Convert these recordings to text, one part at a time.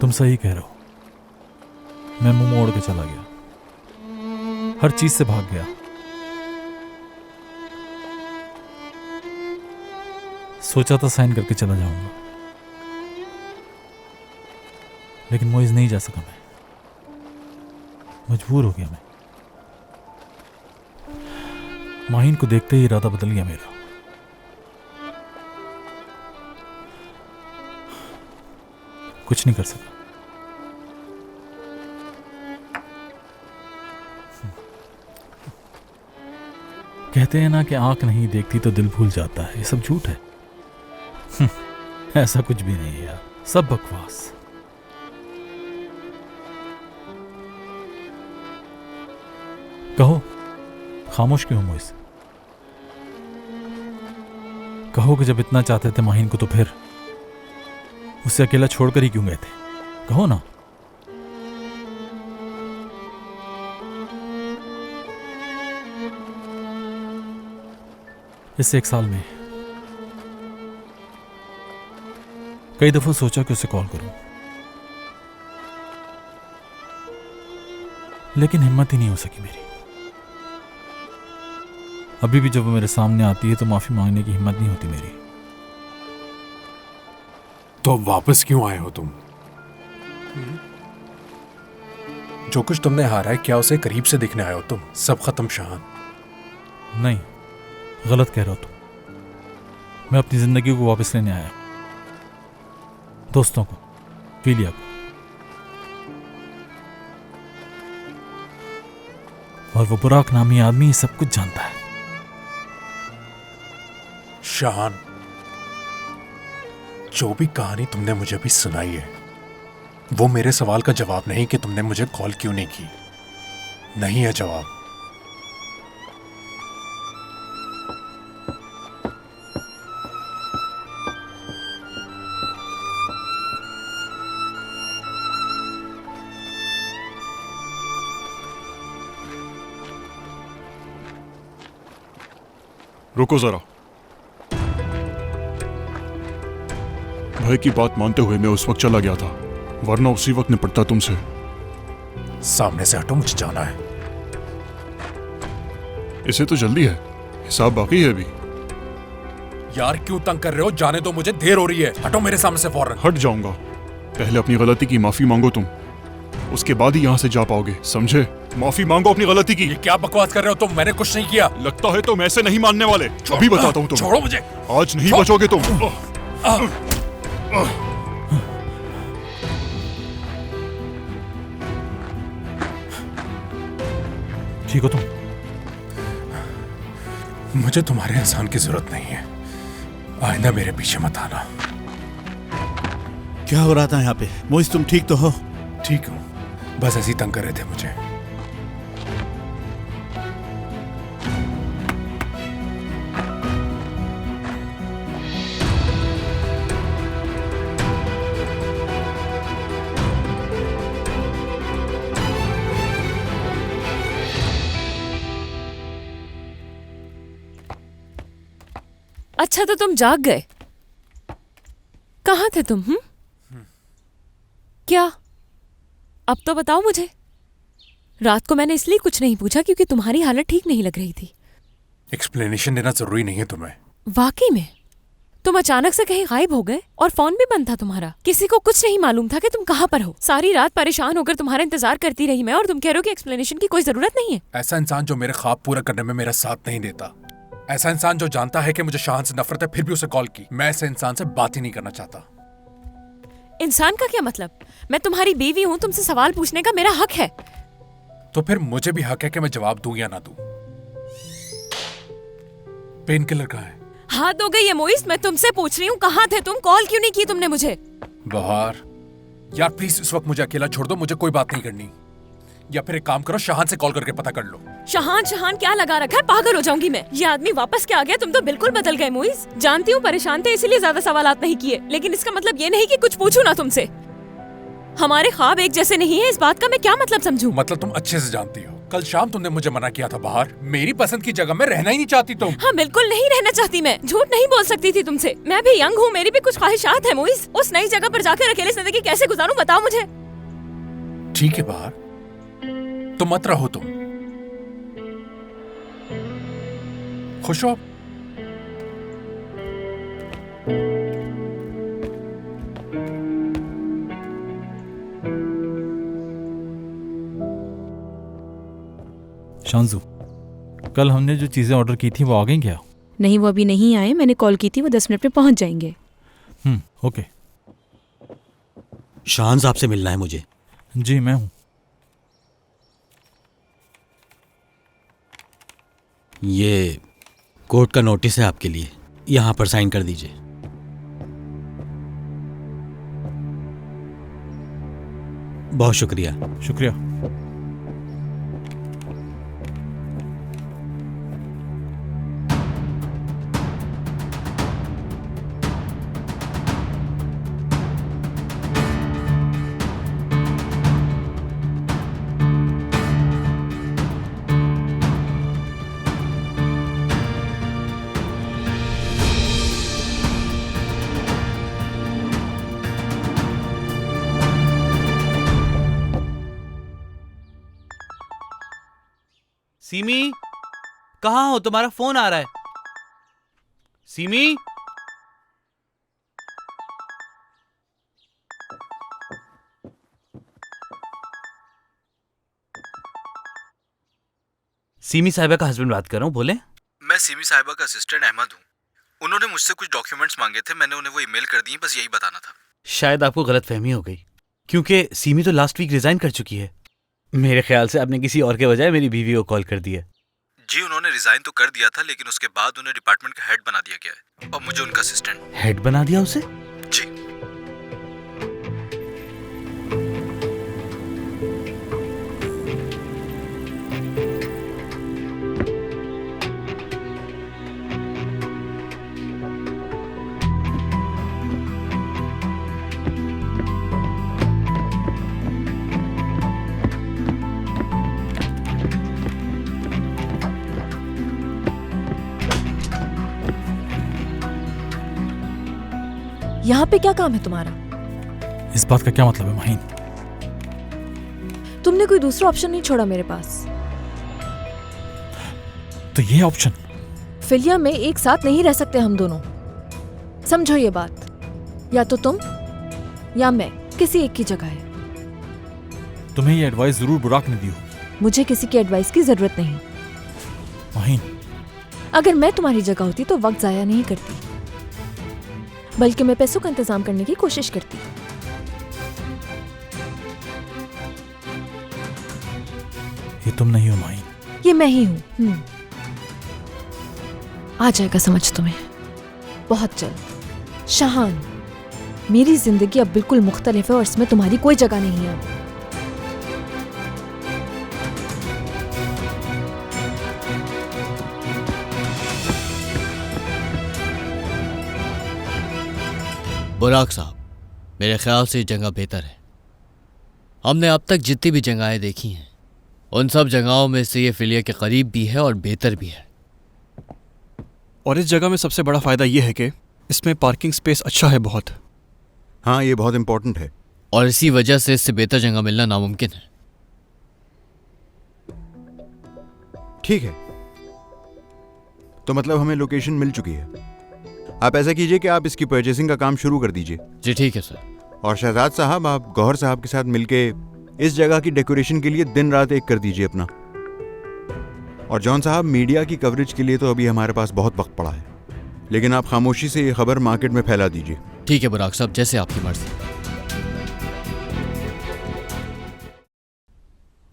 तुम सही कह रहे हो। मैं मुंह मोड़ के चला गया, हर चीज से भाग गया। सोचा था साइन करके चला जाऊंगा, लेकिन मोइज नहीं जा सका। मैं मजबूर हो गया। मैं माहिन को देखते ही इरादा बदल गया मेरा। कुछ नहीं कर सका। कहते हैं ना कि आंख नहीं देखती तो दिल भूल जाता है। ये सब झूठ है। ऐसा कुछ भी नहीं है यार, सब बकवास। कहो, खामोश क्यों मोइस? कहो कि जब इतना चाहते थे माहिन को तो फिर उसे अकेला छोड़कर ही क्यों गए थे? कहो ना। इस 1 साल में कई दफा सोचा कि उसे कॉल करूं, लेकिन हिम्मत ही नहीं हो सकी मेरी। अभी भी जब वो मेरे सामने आती है तो माफी मांगने की हिम्मत नहीं होती मेरी। तो अब वापस क्यों आए हो तुम? जो कुछ तुमने हारा है, क्या उसे करीब से देखने आए हो तुम? सब खत्म शाहान। नहीं, गलत कह रहे हो तुम। मैं अपनी जिंदगी को वापस लेने आया, दोस्तों को, फीलिया को। और वो बुराक नामी आदमी सब कुछ जानता है। शाहान, जो भी कहानी तुमने मुझे अभी सुनाई है, वो मेरे सवाल का जवाब नहीं कि तुमने मुझे कॉल क्यों नहीं की। नहीं है जवाब। रुको जरा। भाई की बात मानते हुए मैं उस वक्त चला गया था, वरना उसी वक्त निपटता तुमसे। सामने से हटो, मुझे जाना है। इसे तो जल्दी है, हिसाब बाकी है अभी। यार क्यों तंग कर रहे हो? जाने दो, मुझे देर हो रही है। हटो मेरे सामने से फौरन। हट जाऊंगा। पहले अपनी गलती की माफी मांगो तुम, उसके बाद ही यहां से जा पाओगे, समझे? माफी मांगो अपनी गलती की। ये क्या बकवास कर रहे हो तुम? मैंने कुछ नहीं किया। लगता है तुम ऐसे नहीं मानने वाले। अभी बताता हूं तुम। छोड़ो मुझे। आज नहीं बचोगे तुम। ठीक हो तुम? मुझे तुम्हारे एहसान की जरूरत नहीं है। आइंदा मेरे पीछे मत आना। क्या हो रहा था यहाँ पे? मोइस, तुम ठीक तो हो? ठीक हूँ, बस ऐसे ही तंग कर रहे थे मुझे। अच्छा, तो तुम जाग गए? कहाँ थे तुम? क्या? अब तो बताओ मुझे। रात को मैंने इसलिए कुछ नहीं पूछा क्योंकि तुम्हारी हालत ठीक नहीं लग रही थी। एक्सप्लेनेशन देना जरूरी नहीं है तुम्हें। वाकई में तुम अचानक से कहीं गायब हो गए और फोन भी बंद था तुम्हारा। किसी को कुछ नहीं मालूम था कि तुम कहाँ पर हो। सारी रात परेशान होकर तुम्हारा इंतजार करती रही मैं, और तुम कह रहे हो कि एक्सप्लेनेशन की कोई जरूरत नहीं है। ऐसा इंसान जो मेरे ख्वाब पूरा करने में मेरा साथ नहीं देता, ऐसा इंसान जो जानता है कि मुझे शाहान से नफरत है फिर भी उसे कॉल की, मैं ऐसे इंसान से बात ही नहीं करना चाहता। इंसान का क्या मतलब? मैं तुम्हारी बीवी हूँ, तुमसे सवाल पूछने का मेरा हक है। तो फिर मुझे भी हक है कि मैं जवाब दूं या ना दूं। पेन किलर कहाँ है? हाथ हो गई है मोइस, मैं तुमसे पूछ रही हूँ कहाँ थे तुम? कॉल क्यों नहीं की तुमने मुझे? बहार, यार प्लीज इस वक्त मुझे अकेला छोड़ दो, मुझे कोई बात नहीं करनी। या फिर एक काम करो, शाहान से कॉल करके पता कर लो। शाहान क्या लगा रखा है? पागल हो जाऊंगी मैं। ये आदमी वापस क्या आ गया? तुम तो बिल्कुल बदल गए मोइस। जानती हूँ परेशान थे इसीलिए ज्यादा सवालात नहीं किए, लेकिन इसका मतलब ये नहीं कि कुछ पूछूं ना तुमसे। हमारे ख्वाब एक जैसे नहीं है, इस बात का मैं क्या मतलब समझूं? मतलब तुम अच्छे से जानती हो कल शाम तुमने मुझे मना किया था बाहर। मेरी पसंद की जगह में रहना ही नहीं चाहती तुम। हाँ बिल्कुल नहीं रहना चाहती मैं, झूठ नहीं बोल सकती थी तुमसे। मैं भी यंग हूँ, मेरी भी कुछ ख्वाहिशात है मोइस। उस नई जगह पर जाकर अकेले जिंदगी कैसे गुजारूं बताओ मुझे। ठीक है बाहर, तो मत रहो तुम। खुश हो? शांजू, कल हमने जो चीजें ऑर्डर की थी वो आ गई क्या? नहीं, वो अभी नहीं आए। मैंने कॉल की थी, वो 10 मिनट में पहुंच जाएंगे। ओके। शाहन साहब से मिलना है मुझे। जी मैं हूँ। ये कोर्ट का नोटिस है आपके लिए, यहाँ पर साइन कर दीजिए। बहुत शुक्रिया। शुक्रिया। सीमी, कहाँ हो? तुम्हारा फोन आ रहा है। सीमी, सीमी साहिबा का हस्बैंड बात कर रहा हूँ, बोले। मैं सीमी साहिबा का असिस्टेंट अहमद हूँ। उन्होंने मुझसे कुछ डॉक्यूमेंट्स मांगे थे, मैंने उन्हें वो ईमेल कर दिए, बस यही बताना था। शायद आपको गलतफहमी हो गई, क्योंकि सीमी तो लास्ट वीक रिजाइन कर चुकी है। मेरे ख्याल से आपने किसी और के बजाय मेरी बीवी को कॉल कर दिया। जी उन्होंने रिजाइन तो कर दिया था, लेकिन उसके बाद उन्हें डिपार्टमेंट का हेड बना दिया गया है और मुझे उनका असिस्टेंट। हेड बना दिया उसे? जी। यहाँ पे क्या काम है तुम्हारा? इस बात का क्या मतलब है माहीन? तुमने कोई दूसरा ऑप्शन नहीं छोड़ा मेरे पास? तो ये ऑप्शन? फिलिया में एक साथ नहीं रह सकते हम दोनों, समझो ये बात। या तो तुम या मैं, किसी एक की जगह है। तुम्हें ये एडवाइस जरूर बुराक ने दी होगी। मुझे किसी की एडवाइस की जरूरत नहीं। माहीन, अगर मैं तुम्हारी जगह होती तो वक्त जाया नहीं करती, बल्कि मैं पैसों का इंतजाम करने की कोशिश करती। ये तुम नहीं हो माहीन, ये मैं ही हूं। आ जाएगा समझ तुम्हें बहुत जल्द। शाहान, मेरी जिंदगी अब बिल्कुल मुख्तलिफ है और इसमें तुम्हारी कोई जगह नहीं है। बुराक साहब, मेरे ख्याल से ये जगह बेहतर है। हमने अब तक जितनी भी जगहें देखी हैं, उन सब जगहों में से ये फिलिया के करीब भी है और बेहतर भी है। और इस जगह में सबसे बड़ा फ़ायदा ये है कि इसमें पार्किंग स्पेस अच्छा है बहुत। हाँ, ये बहुत इंपॉर्टेंट है। और इसी वजह से इससे बेहतर जगह मिलना नामुमकिन है। ठीक है, तो मतलब हमें लोकेशन मिल चुकी है। आप ऐसा कीजिए कि आप इसकी परचेसिंग का काम शुरू कर दीजिए। जी ठीक है सर। और शहजाद साहब, आप गौहर साहब के साथ मिलके इस जगह की डेकोरेशन के लिए दिन रात एक कर दीजिए अपना। और जॉन साहब, मीडिया की कवरेज के लिए तो अभी हमारे पास बहुत वक्त पड़ा है, लेकिन आप खामोशी से ये खबर मार्केट में फैला दीजिए। ठीक है बुराक साहब, जैसे आपकी मर्जी।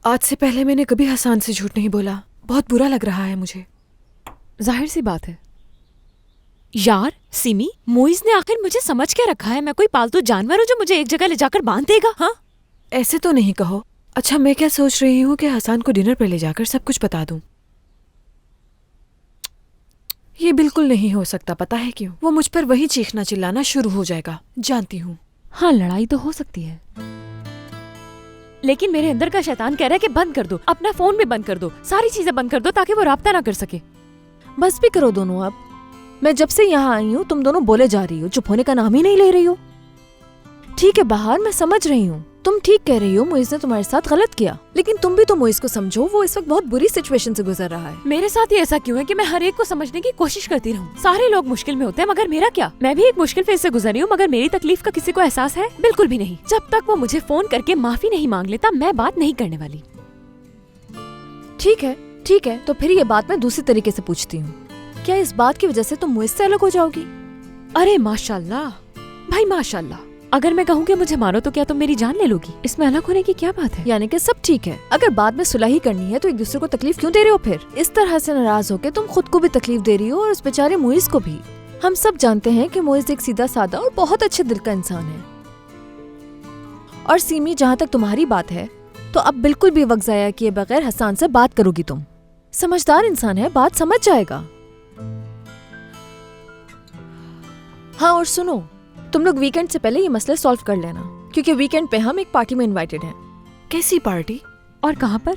आज से पहले मैंने कभी हसन से झूठ नहीं बोला। बहुत बुरा लग रहा है मुझे। जाहिर सी बात है। यार सिमी, मोइज ने आखिर मुझे समझ के रखा है? मैं कोई पालतू जानवर हूँ जो मुझे एक जगह ले जाकर बांध देगा? हाँ, ऐसे तो नहीं कहो। अच्छा, मैं क्या सोच रही हूँ कि हसन को डिनर पे ले जाकर सब कुछ बता दूं। ये बिल्कुल नहीं हो सकता, पता है क्यों? वो मुझ पर वही चीखना चिल्लाना शुरू हो जाएगा। जानती हूँ। हाँ, लड़ाई तो हो सकती है, लेकिन मेरे अंदर का शैतान कह रहा है कि बंद कर दो, अपना फोन भी बंद कर दो, सारी चीजें बंद कर दो ताकि वो राब्ता ना कर सके। बस भी करो दोनों अब। मैं जब से यहाँ आई हूँ तुम दोनों बोले जा रही हो, चुप होने का नाम ही नहीं ले रही हो। ठीक है बाहर, मैं समझ रही हूँ, तुम ठीक कह रही हो, मोइज ने तुम्हारे साथ गलत किया, लेकिन तुम भी तो मोइज को समझो, वो इस वक्त बहुत बुरी सिचुएशन से गुजर रहा है। मेरे साथ ही ऐसा क्यों है कि मैं हर एक को समझने की कोशिश करती रहूं? सारे लोग मुश्किल में होते हैं मगर मेरा क्या? मैं भी एक मुश्किल फेज से गुजरी हूँ मगर मेरी तकलीफ का किसी को एहसास है? बिल्कुल भी नहीं। जब तक वो मुझे फोन करके माफी नहीं मांग लेता मैं बात नहीं करने वाली। ठीक है, तो फिर ये बात मैं दूसरी तरीके से पूछती हूँ, क्या इस बात की वजह से तुम मुझसे अलग हो जाओगी? अरे माशाल्लाह भाई माशाल्लाह, अगर मैं कहूँ कि मुझे मारो तो क्या तुम मेरी जान ले लोगी? इसमें अलग होने की क्या बात है? यानी कि सब ठीक है। अगर बाद में सुलह ही करनी है तो एक दूसरे को तकलीफ क्यों दे रहे हो? फिर इस तरह से नाराज होके तुम खुद को भी तकलीफ दे रही हो और उस बेचारे मोइज को भी। हम सब जानते हैं कि मोइज एक सीधा साधा और बहुत अच्छे दिल का इंसान है। और सीमी, जहाँ तक तुम्हारी बात है तो अब बिल्कुल भी वक्त जाया किए बगैर हसन से बात करोगी तुम। समझदार इंसान है, बात समझ जाएगा। हाँ और सुनो, तुम लोग वीकेंड से पहले ये मसले सॉल्व कर लेना, क्योंकि वीकेंड पे हम एक पार्टी में इनवाइटेड हैं। कैसी पार्टी और कहाँ पर?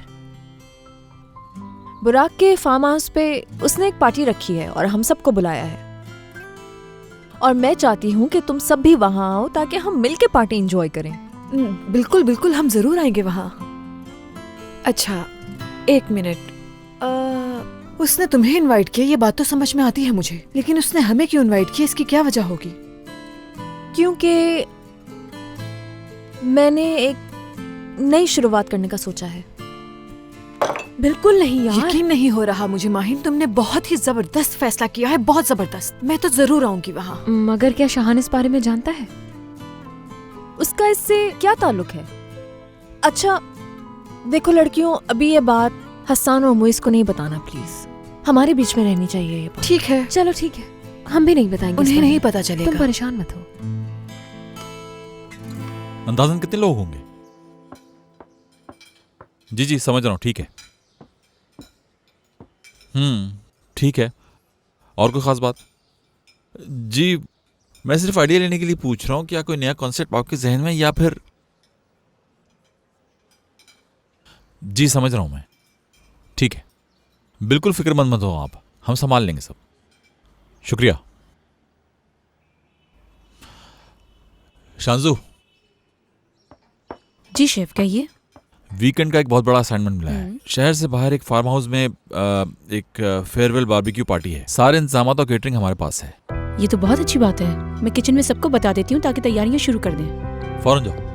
बुराक के फार्म हाउस पे उसने एक पार्टी रखी है और हम सबको बुलाया है। और मैं चाहती हूँ कि तुम सब भी वहाँ आओ ताकि हम मिलके पार्टी एंजॉय करें। बिल्कुल बिल्कुल, हम जरूर आएंगे वहाँ। अच्छा एक मिनट, उसने तुम्हें इनवाइट किया ये बात तो समझ में आती है मुझे, लेकिन उसने हमें क्यों इनवाइट किया, इसकी क्या वजह होगी? क्योंकि मैंने एक नई शुरुआत करने का सोचा है। बिल्कुल नहीं यार, यकीन नहीं हो रहा मुझे माहिन, तुमने बहुत ही जबरदस्त फैसला किया है, बहुत जबरदस्त। मैं तो जरूर आऊंगी वहाँ। मगर क्या शाहान इस बारे में जानता है? उसका इससे क्या ताल्लुक है? अच्छा देखो लड़कियों, अभी ये बात हसन और मुइज को नहीं बताना प्लीज, हमारे बीच में रहनी चाहिए ये बात। ठीक है, चलो ठीक है, हम भी नहीं बताएंगे, उन्हें नहीं पता चलेगा। तुम परेशान मत हो। अंदाजन कितने लोग होंगे? जी समझ रहा हूँ, ठीक है। ठीक है। और कोई खास बात? जी मैं सिर्फ आइडिया लेने के लिए पूछ रहा हूँ, क्या कोई नया कॉन्सेप्ट आपके जहन में या फिर? जी समझ रहा हूँ मैं, ठीक है, बिल्कुल फिक्रमंद मत हो आप, हम संभाल लेंगे सब। शुक्रिया। शांजू। जी शेफ कहिए। वीकेंड का एक बहुत बड़ा असाइनमेंट मिला है। शहर से बाहर एक फार्म हाउस में एक फेयरवेल बारबेक्यू पार्टी है। सारे इंतजाम और केटरिंग हमारे पास है। ये तो बहुत अच्छी बात है, मैं किचन में सबको बता देती हूँ ताकि तैयारियां शुरू कर दें। फौरन जाओ।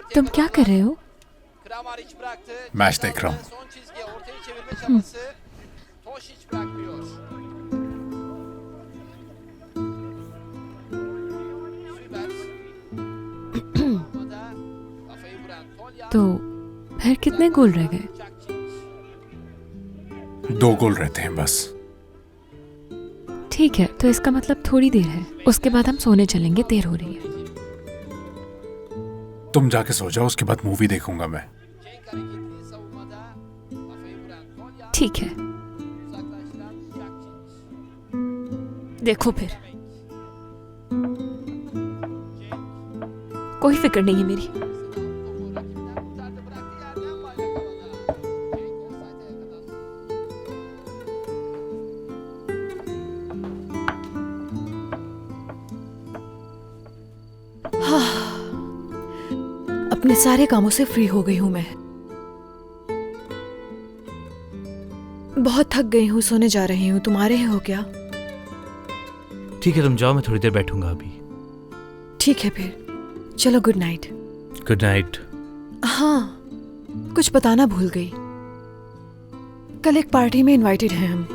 तुम क्या कर रहे हो? मैच देख रहा हूँ। तो फिर कितने गोल रह गए? 2 गोल रहते हैं बस। ठीक है, तो इसका मतलब थोड़ी देर है, उसके बाद हम सोने चलेंगे, देर हो रही है। तुम जाके सो जाओ, उसके बाद मूवी देखूंगा मैं। ठीक है, देखो फिर, कोई फिक्र नहीं है मेरी। अपने सारे कामों से फ्री हो गई हूँ मैं, बहुत थक गई हूँ, सोने जा रही हूँ। तुम आ रहे हो क्या? ठीक है तुम जाओ, मैं थोड़ी देर बैठूंगा अभी। ठीक है फिर, चलो गुड नाइट। Good night. हाँ कुछ बताना भूल गई, कल एक पार्टी में इनवाइटेड हैं हम।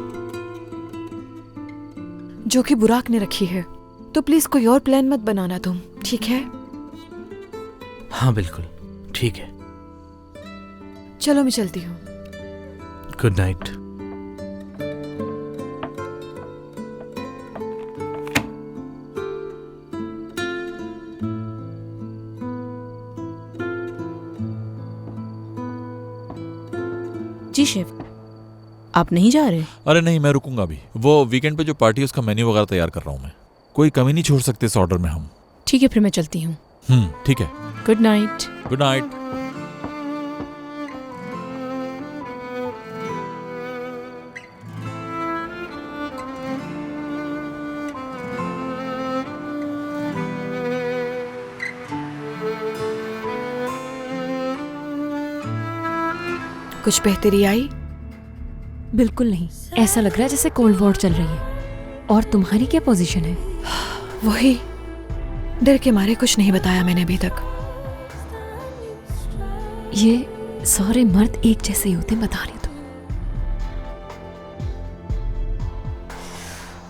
जो कि बुराक ने रखी है। तो प्लीज कोई और प्लान मत बनाना तुम, ठीक है? हाँ बिल्कुल ठीक है। चलो मैं चलती हूँ। Good night. जी शेफ, आप नहीं जा रहे? अरे नहीं, मैं रुकूंगा अभी। वो वीकेंड पे जो पार्टी है उसका मेन्यू वगैरह तैयार कर रहा हूँ मैं। कोई कमी नहीं छोड़ सकते इस ऑर्डर में हम। ठीक है, फिर मैं चलती हूँ। ठीक है। Good night. Good night. कुछ बेहतरी आई? बिल्कुल नहीं, ऐसा लग रहा है जैसे कोल्ड वॉर चल रही है। और तुम्हारी क्या पोजीशन है? वही, डर के मारे कुछ नहीं बताया मैंने अभी तक। ये सारे मर्द एक जैसे ही होते, बता रही तो।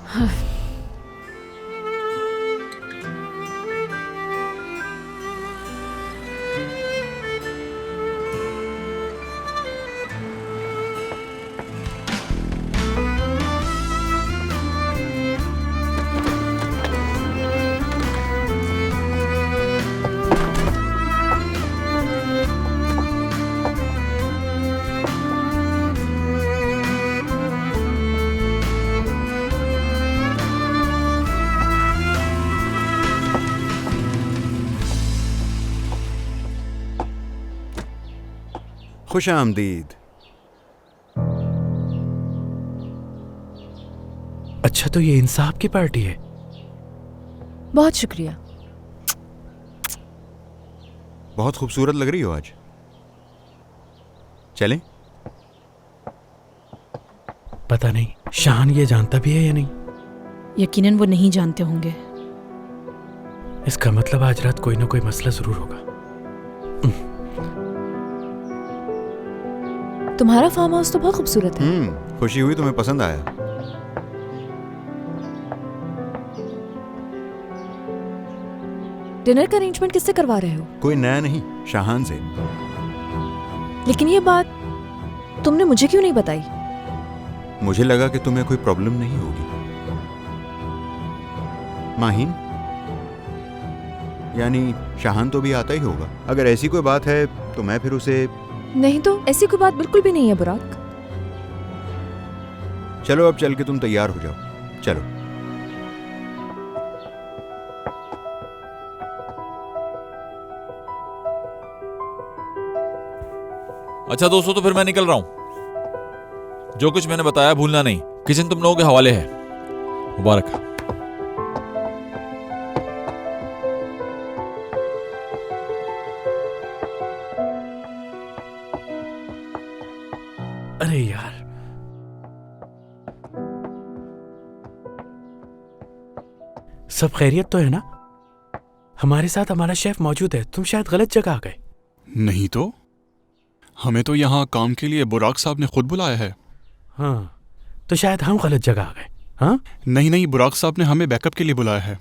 हाँ। खुश आमदीद। अच्छा, तो ये इंसाफ की पार्टी है? बहुत शुक्रिया। बहुत खूबसूरत लग रही हो आज। चलें? पता नहीं शाहान ये जानता भी है या नहीं। यकीनन वो नहीं जानते होंगे। इसका मतलब आज रात कोई ना कोई मसला जरूर होगा। तुम्हारा फार्म हाउस तो बहुत खूबसूरत है। खुशी हुई तुम्हें पसंद आया। डिनर का अरेंजमेंट किससे करवा रहे हो? कोई नया नहीं, शाहान से। लेकिन ये बात तुमने मुझे क्यों नहीं बताई? मुझे लगा कि तुम्हें कोई प्रॉब्लम नहीं होगी। माहिन, यानी शाहान तो भी आता ही होगा। अगर ऐसी कोई बात है तो मैं फिर उसे... नहीं तो ऐसी कोई बात बिल्कुल भी नहीं है बुराक। चलो अब चल के तुम तैयार हो जाओ। चलो। अच्छा दोस्तों, तो फिर मैं निकल रहा हूं। जो कुछ मैंने बताया भूलना नहीं। किचन तुम लोगों के हवाले है। मुबारक। अरे यार, सब खैरियत तो है ना? हमारे साथ हमारा शेफ मौजूद है। तुम शायद गलत जगह आ गए। नहीं तो, हमें तो यहाँ काम के लिए बुराक साहब ने खुद बुलाया है। हाँ, तो शायद हम गलत जगह आ गए। हाँ नहीं नहीं, बुराक साहब ने हमें बैकअप के लिए बुलाया है।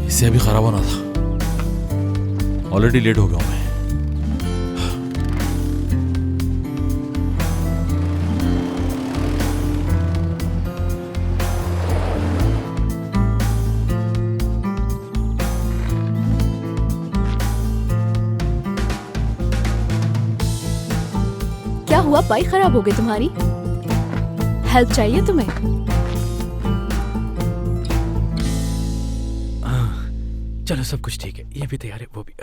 इससे अभी खराब होना था। ऑलरेडी लेट हो गया हूं मैं। क्या हुआ, बाइक खराब हो गई तुम्हारी? हेल्प चाहिए तुम्हें? चलो सब कुछ ठीक है, ये भी तैयार है, वो भी।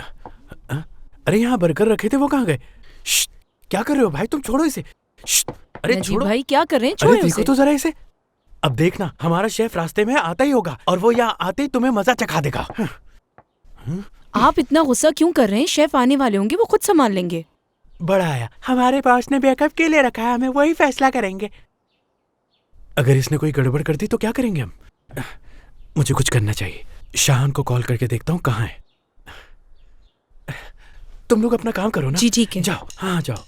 अरे यहाँ बर्गर रखे थे, वो कहाँ गए? श्श्ट, क्या कर रहे हो भाई तुम? छोड़ो इसे। श्श्ट, अरे नजीब छोड़ो भाई क्या कर रहे हैं? अरे छोड़ो देखो उसे। तो जरा इसे। अब देखना, हमारा शेफ रास्ते में आता ही होगा और वो यहाँ आते ही तुम्हें मजा चखा देगा। आप इतना गुस्सा क्यों कर रहे हैं? शेफ आने वाले होंगे, वो खुद संभाल लेंगे। बड़ा आया, हमारे पास ने बैकअप के लिए रखा है, हमें वही फैसला करेंगे। अगर इसने कोई गड़बड़ कर दी तो क्या करेंगे हम? मुझे कुछ करना चाहिए। शाहान को कॉल करके देखता हूँ कहाँ है। तुम लोग अपना काम करो ना। जी ठीक है। जाओ, हाँ जाओ।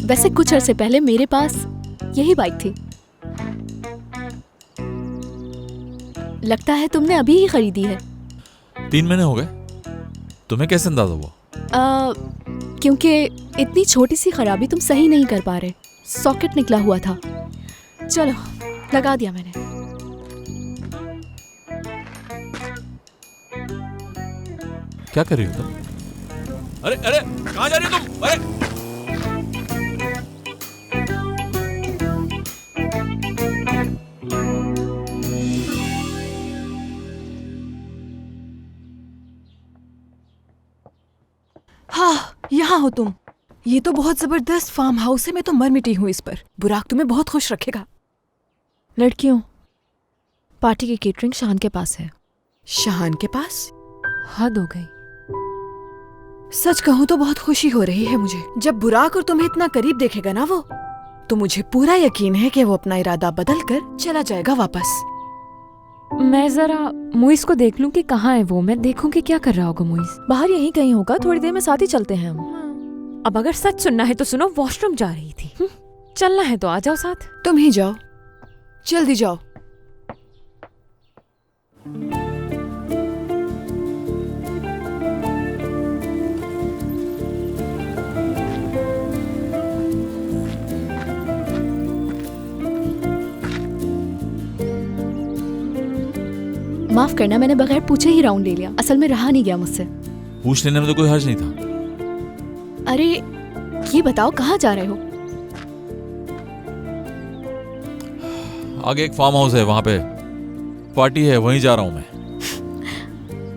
वैसे कुछ अरसे पहले मेरे पास यही बाइक थी। लगता है तुमने अभी ही खरीदी है। 3 महीने हो गए। तुम्हें कैसे अंदाजा हुआ? क्योंकि इतनी छोटी सी खराबी तुम सही नहीं कर पा रहे। सॉकेट निकला हुआ था। चलो, लगा दिया मैंने। क्या कर रही हो तुम? अरे अरे कहाँ जा रही हो तुम? अरे हाँ, यहाँ हो तुम। ये तो बहुत जबरदस्त फार्म हाउस है। मैं तो मर मिटी हूँ इस पर। बुराक तुम्हें बहुत खुश रखेगा। लड़कियों, पार्टी की केटरिंग शाहान के पास है। शाहान के पास? हद हो गई। सच कहूँ तो बहुत खुशी हो रही है मुझे। जब बुराक और तुम्हें इतना करीब देखेगा ना वो, तो मुझे पूरा यकीन है कि वो अपना इरादा बदल कर चला जाएगा वापस। मैं जरा मोइस को देख लूं कि कहाँ है वो। मैं देखूं कि क्या कर रहा होगा मोइस। बाहर यहीं कहीं होगा, थोड़ी देर में साथ ही चलते हैं हम। अब अगर सच सुनना है तो सुनो, वॉशरूम जा रही थी। चलना है तो आ जाओ साथ। तुम ही जाओ, जल्दी जाओ। माफ करना, मैंने बगैर पूछे ही राउंड ले लिया। असल में रहा नहीं गया मुझसे। पूछ लेने में तो कोई हर्ज नहीं था। अरे ये बताओ, कहाँ जा रहे हो? आगे एक फार्म हाउस है, वहां पे पार्टी है, वहीं जा रहा हूं मैं।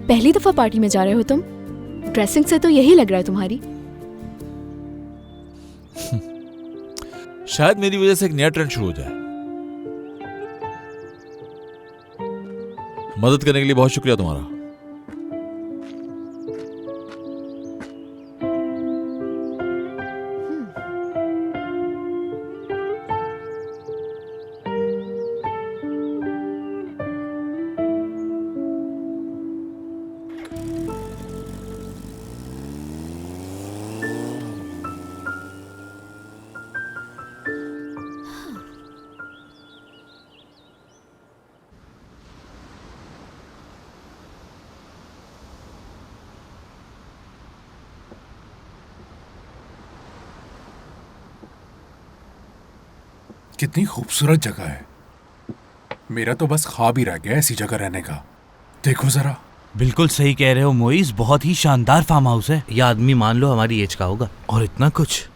पहली दफा पार्टी में जा रहे हो तुम? ड्रेसिंग से तो यही लग रहा है तुम्हारी। शायद मेरी वजह से एक नया ट्रेंड शुरू हो जाए। मदद करने के लिए बहुत शुक्रिया तुम्हारा। कितनी खूबसूरत जगह है। मेरा तो बस ख्वाब ही रह गया ऐसी जगह रहने का। देखो जरा। बिल्कुल सही कह रहे हो मोइस, बहुत ही शानदार फार्म हाउस है। यह आदमी मान लो हमारी एज का होगा, और इतना कुछ।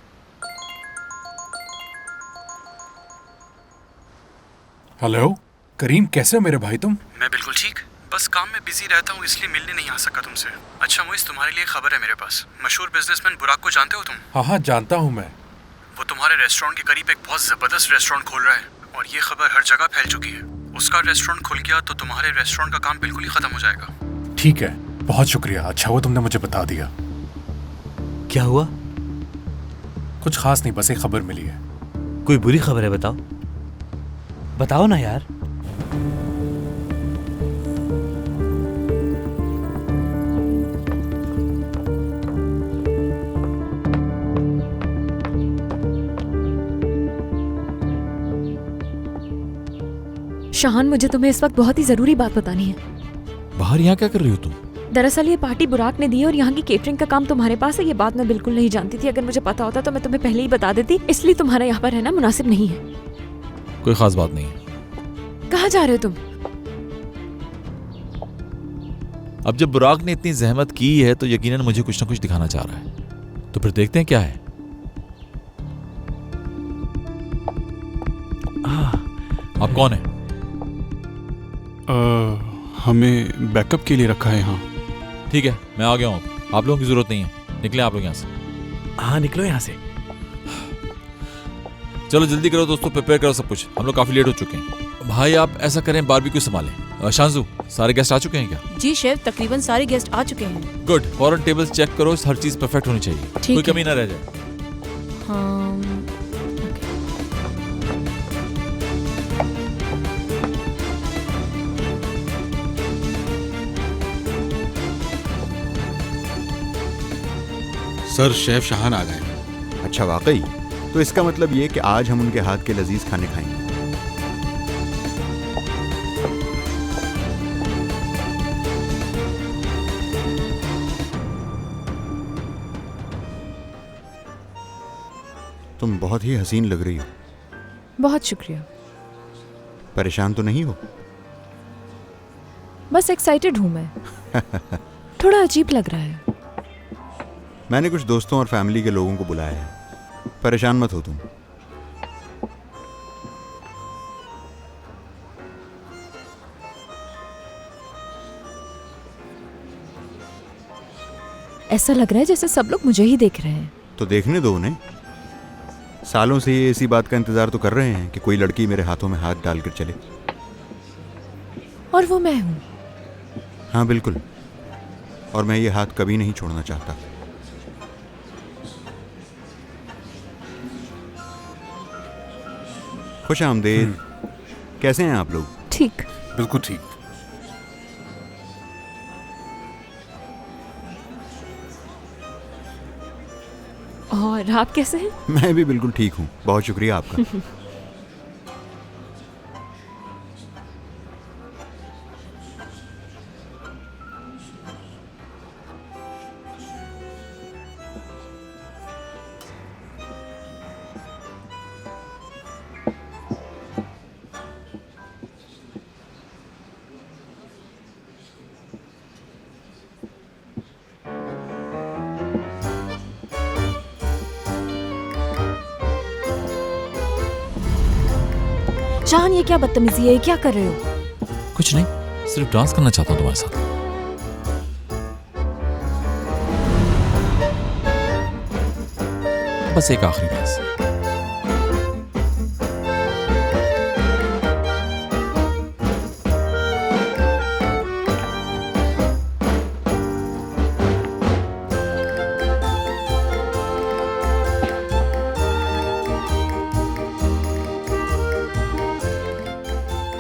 हेलो करीम, कैसे हो मेरे भाई तुम? मैं बिल्कुल ठीक, बस काम में बिजी रहता हूँ इसलिए मिलने नहीं आ सका तुमसे। अच्छा मोइस, तुम्हारे लिए खबर है मेरे पास। मशहूर बिजनेसमैन बुराक को जानते हो तुम? हाँ हाँ जानता हूँ मैं। वो तुम्हारे रेस्टोरेंट के करीब एक बहुत जबरदस्त रेस्टोरेंट खोल रहा है और ये खबर हर जगह फैल चुकी है। उसका रेस्टोरेंट खुल गया तो तुम्हारे रेस्टोरेंट का काम बिल्कुल ही खत्म हो जाएगा। ठीक है, बहुत शुक्रिया। अच्छा हुआ तुमने मुझे बता दिया। क्या हुआ? कुछ खास नहीं, बस एक खबर मिली है। कोई बुरी खबर है? बताओ बताओ ना यार। शाहान, मुझे तुम्हें इस वक्त बहुत ही जरूरी बात बतानी है। बाहर यहाँ क्या कर रही हो तुम? दरअसल ये पार्टी बुराक ने दी है और यहाँ की केटरिंग का काम तुम्हारे पास है। ये बात मैं बिल्कुल नहीं जानती थी। अगर मुझे पता होता तो मैं तुम्हें पहले ही बता देती। इसलिए तुम्हारा यहाँ पर रहना मुनासिब नहीं है। कोई खास बात नहीं है। कहाँ जा रहे हो तुम? अब जब बुराक ने इतनी जहमत की है तो यकीनन मुझे कुछ ना कुछ दिखाना चाह रहा है। तो फिर देखते हैं क्या है। आप कौन है? हमें बैकअप के लिए रखा है यहाँ। ठीक है, मैं आ गया हूँ। आप लोगों की जरूरत नहीं है, निकले आप लोग यहाँ से। हाँ निकलो यहाँ से। चलो जल्दी करो दोस्तों, प्रिपेयर करो सब कुछ, हम लोग काफी लेट हो चुके हैं। भाई आप ऐसा करें, बारबेक्यू संभालें। शांजू, सारे गेस्ट आ चुके हैं क्या? जी शेफ, तकरीबन सारे गेस्ट आ चुके हैं। गुड। फॉरन टेबल्स चेक करो, हर चीज परफेक्ट होनी चाहिए, कोई है। कमी ना रह जाए। हाँ सर, शेफ शाहान आ गए। अच्छा वाकई? तो इसका मतलब ये कि आज हम उनके हाथ के लजीज खाने खाएंगे। तुम बहुत ही हसीन लग रही हो। बहुत शुक्रिया। परेशान तो नहीं हो? बस एक्साइटेड हूँ मैं। थोड़ा अजीब लग रहा है। मैंने कुछ दोस्तों और फैमिली के लोगों को बुलाया है, परेशान मत हो तुम। ऐसा लग रहा है जैसे सब लोग मुझे ही देख रहे हैं। तो देखने दो उन्हें। सालों से ये इसी बात का इंतजार तो कर रहे हैं कि कोई लड़की मेरे हाथों में हाथ डालकर चले। और वो मैं हूँ। हाँ बिल्कुल, और मैं ये हाथ कभी नहीं छोड़ना चाहता। खुश आमदेद। कैसे हैं आप लोग? ठीक। बिल्कुल ठीक। और आप कैसे हैं? मैं भी बिल्कुल ठीक हूँ, बहुत शुक्रिया आपका। शाहान, ये क्या बदतमीजी है? क्या कर रहे हो? कुछ नहीं, सिर्फ डांस करना चाहता हूँ तुम्हारे साथ। बस एक आखिरी डांस।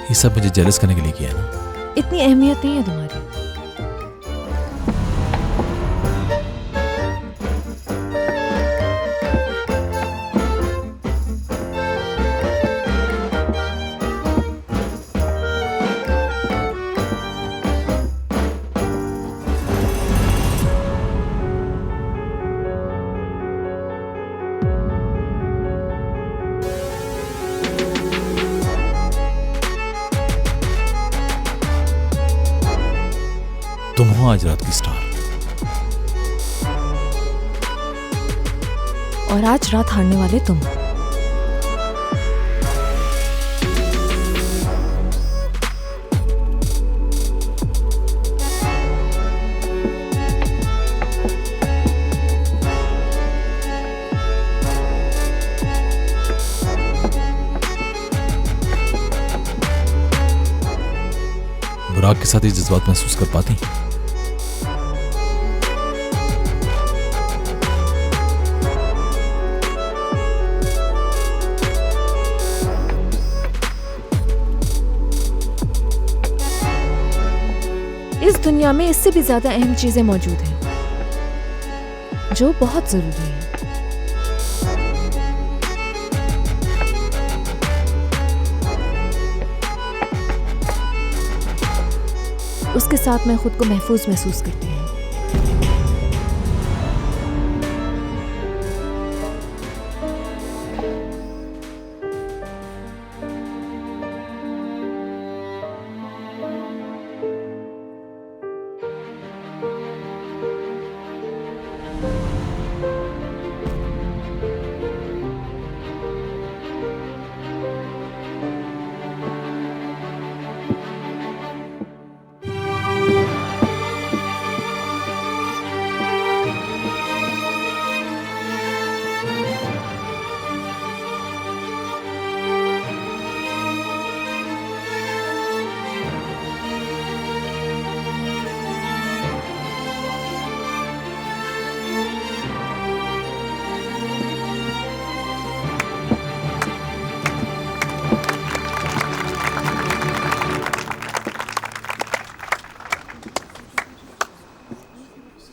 ये सब मुझे जेलस करने के लिए किया है ना? इतनी अहमियत नहीं है तुम्हारी। तुम हो आज रात की स्टार, और आज रात हारने वाले तुम। बुराक के साथ ये जज्बात महसूस कर पाती? इस दुनिया में इससे भी ज्यादा अहम चीजें मौजूद हैं जो बहुत जरूरी है। उसके साथ मैं खुद को महफूज महसूस करती हूँ।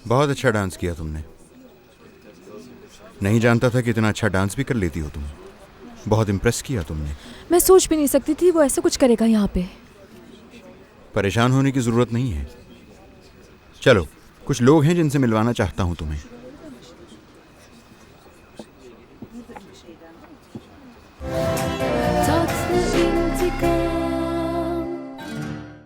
बहुत अच्छा डांस किया तुमने। नहीं जानता था कि इतना अच्छा डांस भी कर लेती हो तुम। बहुत इम्प्रेस किया तुमने। मैं सोच भी नहीं सकती थी वो ऐसा कुछ करेगा यहाँ पे। परेशान होने की जरूरत नहीं है। चलो, कुछ लोग हैं जिनसे मिलवाना चाहता हूँ तुम्हें।